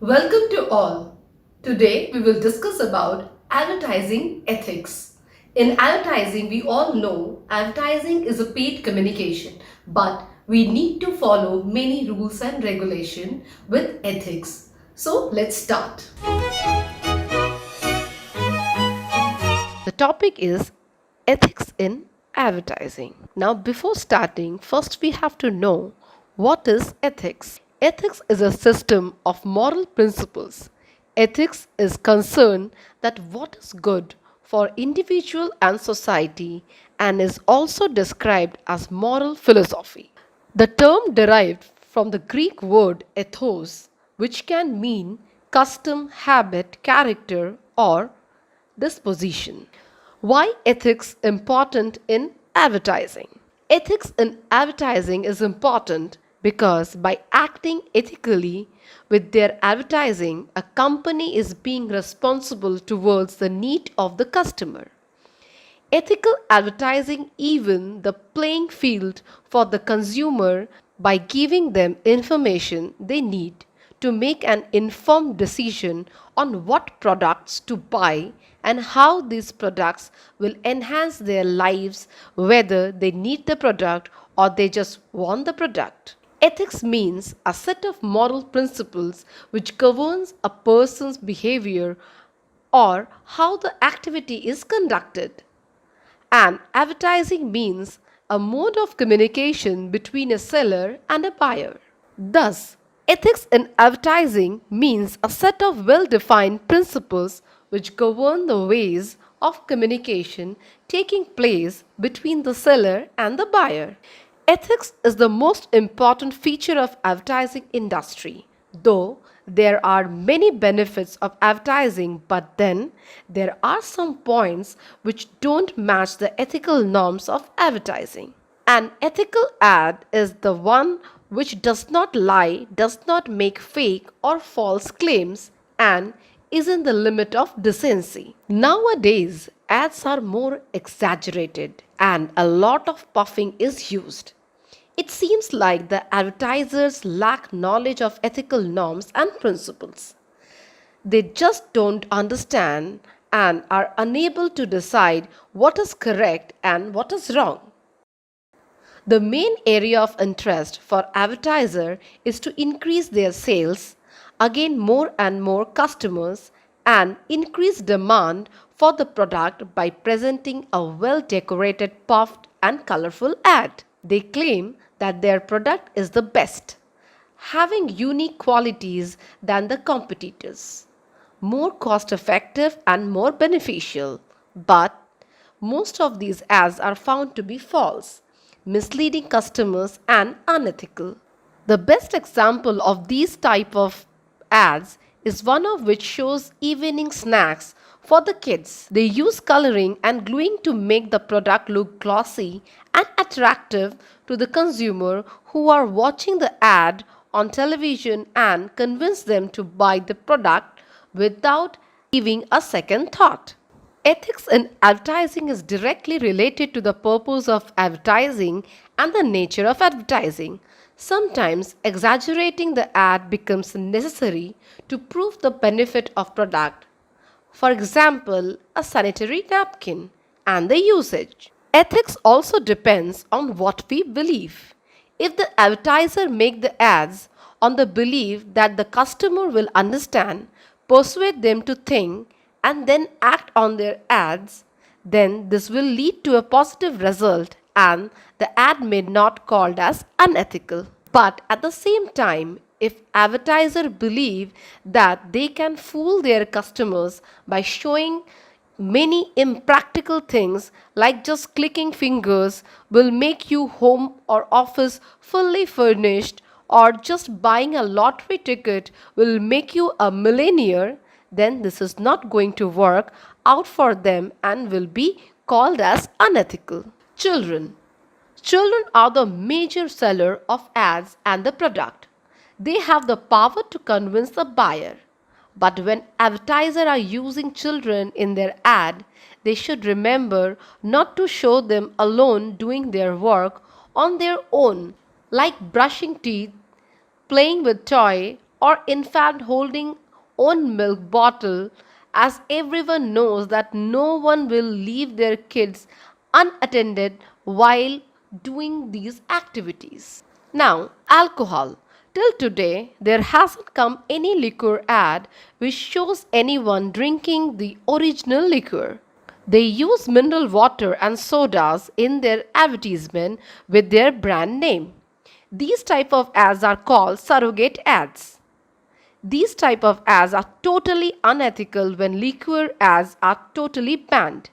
Welcome to all. Today we will discuss about advertising ethics. In advertising, we all know advertising is a paid communication, but we need to follow many rules and regulation with ethics. So let's start. The topic is ethics in advertising. Now, before starting, first we have to know what is ethics. Ethics is a system of moral principles. Ethics is concerned that what is good for individual and society and is also described as moral philosophy. The term derived from the Greek word ethos, which can mean custom, habit, character, or disposition. Why ethics important in advertising? Ethics in advertising is important because by acting ethically with their advertising, a company is being responsible towards the need of the customer. Ethical advertising even the playing field for the consumer by giving them information they need to make an informed decision on what products to buy and how these products will enhance their lives, whether they need the product or they just want the product. Ethics means a set of moral principles which governs a person's behavior or how the activity is conducted. And advertising means a mode of communication between a seller and a buyer. Thus, ethics in advertising means a set of well defined principles which govern the ways of communication taking place between the seller and the buyer. Ethics is the most important feature of advertising industry, though there are many benefits of advertising, but then there are some points which don't match the ethical norms of advertising. An ethical ad is the one which does not lie, does not make fake or false claims, and is in the limit of decency. Nowadays, ads are more exaggerated and a lot of puffing is used. It seems like the advertisers lack knowledge of ethical norms and principles. They just don't understand and are unable to decide what is correct and what is wrong. The main area of interest for advertiser is to increase their sales, again more and more customers and increase demand for the product by presenting a well decorated puffed and colorful ad. They claim that their product is the best, having unique qualities than the competitors, more cost effective and more beneficial. But most of these ads are found to be false, misleading customers and unethical. The best example of these type of ads is one of which shows evening snacks for the kids. They use coloring and gluing to make the product look glossy and attractive to the consumer who are watching the ad on television and convince them to buy the product without giving a second thought. Ethics in advertising is directly related to the purpose of advertising and the nature of advertising. Sometimes exaggerating the ad becomes necessary to prove the benefit of product. For example, a sanitary napkin and the usage. Ethics also depends on what we believe. If the advertiser make the ads on the belief that the customer will understand, persuade them to think and then act on their ads, then this will lead to a positive result and the ad may not called as unethical. But at the same time, if advertiser believe that they can fool their customers by showing many impractical things like just clicking fingers will make you home or office fully furnished or just buying a lottery ticket will make you a millionaire, then this is not going to work out for them and will be called as unethical. Children. Children are the major seller of ads and the product. They have the power to convince the buyer. But when advertisers are using children in their ad, they should remember not to show them alone doing their work on their own, like brushing teeth, playing with toy, or infant holding own milk bottle, as everyone knows that no one will leave their kids unattended while doing these activities. Now, alcohol. Till today, there hasn't come any liquor ad which shows anyone drinking the original liquor. They use mineral water and sodas in their advertisement with their brand name. These type of ads are called surrogate ads. These type of ads are totally unethical when liquor ads are totally banned.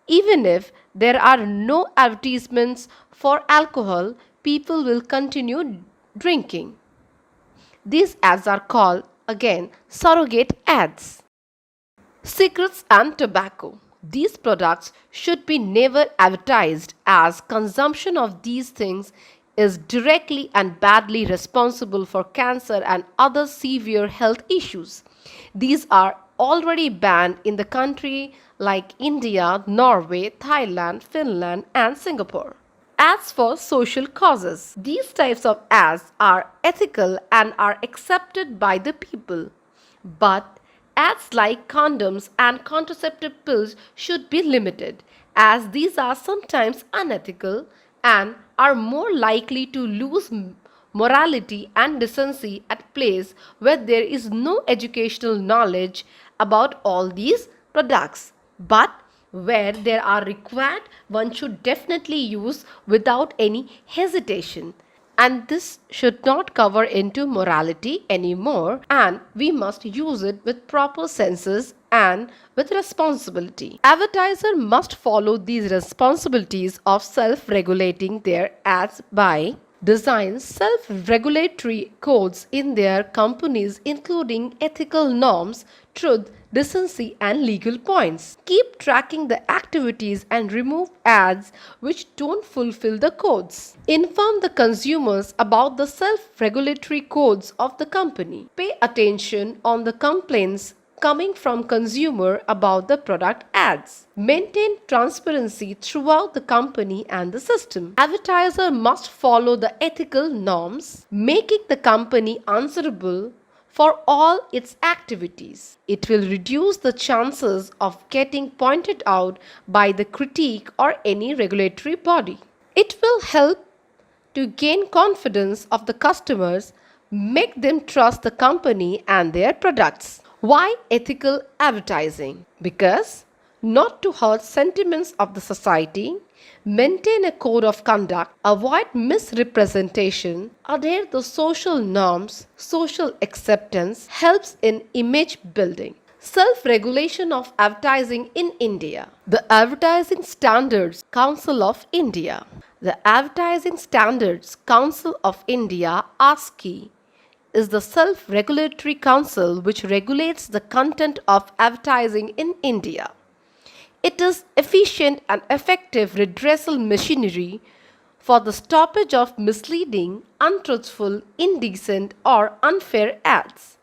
Even if there are no advertisements for alcohol, people will continue drinking. These ads are called again surrogate ads. Cigarettes and tobacco. These products should be never advertised, as consumption of these things is directly and badly responsible for cancer and other severe health issues. These are already banned in the country like India, Norway, Thailand, Finland, and Singapore. Ads for social causes. These types of ads are ethical and are accepted by the people. But ads like condoms and contraceptive pills should be limited, as these are sometimes unethical and are more likely to lose morality and decency at place where there is no educational knowledge about all these products. But where there are required, one should definitely use without any hesitation. And this should not cover into morality anymore, and we must use it with proper senses and with responsibility. Advertiser must follow these responsibilities of self-regulating their ads by design self-regulatory codes in their companies, including ethical norms, truth, decency, and legal points. Keep tracking the activities and remove ads which don't fulfill the codes. Inform the consumers about the self-regulatory codes of the company. Pay attention on the complaints coming from consumer about the product ads. Maintain transparency throughout the company and the system. Advertiser must follow the ethical norms, making the company answerable for all its activities. It will reduce the chances of getting pointed out by the critique or any regulatory body. It will help to gain confidence of the customers, make them trust the company and their products. Why ethical advertising? Because not to hurt sentiments of the society, maintain a code of conduct, avoid misrepresentation, adhere to social norms, social acceptance helps in image building. Self-regulation of advertising in India. The Advertising Standards Council of India. The Advertising Standards Council of India, ASCI, is the self-regulatory council which regulates the content of advertising in India. It is efficient and effective redressal machinery for the stoppage of misleading, untruthful, indecent, or unfair ads.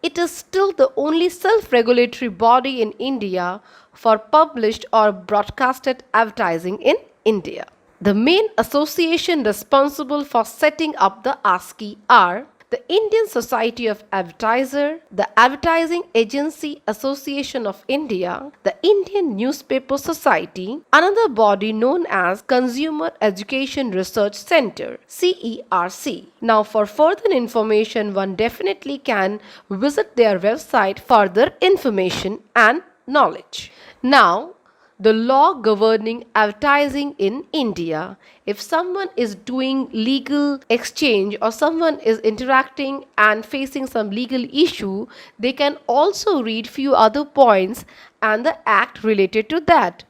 It is still the only self-regulatory body in India for published or broadcasted advertising in India. The main association responsible for setting up the ASCI are the Indian Society of Advertisers, the Advertising Agency Association of India, the Indian Newspaper Society, another body known as Consumer Education Research Center, CERC. Now, for further information, one definitely can visit their website for further information and knowledge. Now, the law governing advertising in India. If someone is doing legal exchange or someone is interacting and facing some legal issue, they can also read few other points and the act related to that.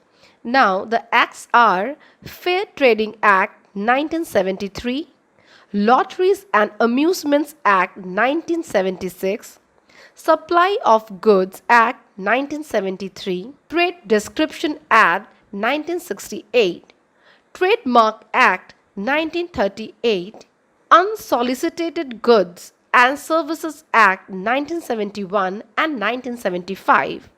Now, the acts are Fair Trading Act 1973, Lotteries and Amusements Act 1976, Supply of Goods Act 1973, Trade Description Act 1968, Trademark Act 1938, Unsolicited Goods and Services Act 1971 and 1975,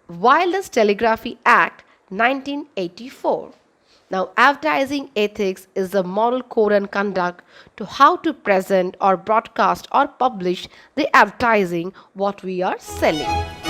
Wireless Telegraphy Act 1984. Now, advertising ethics is the moral code and conduct to how to present or broadcast or publish the advertising what we are selling.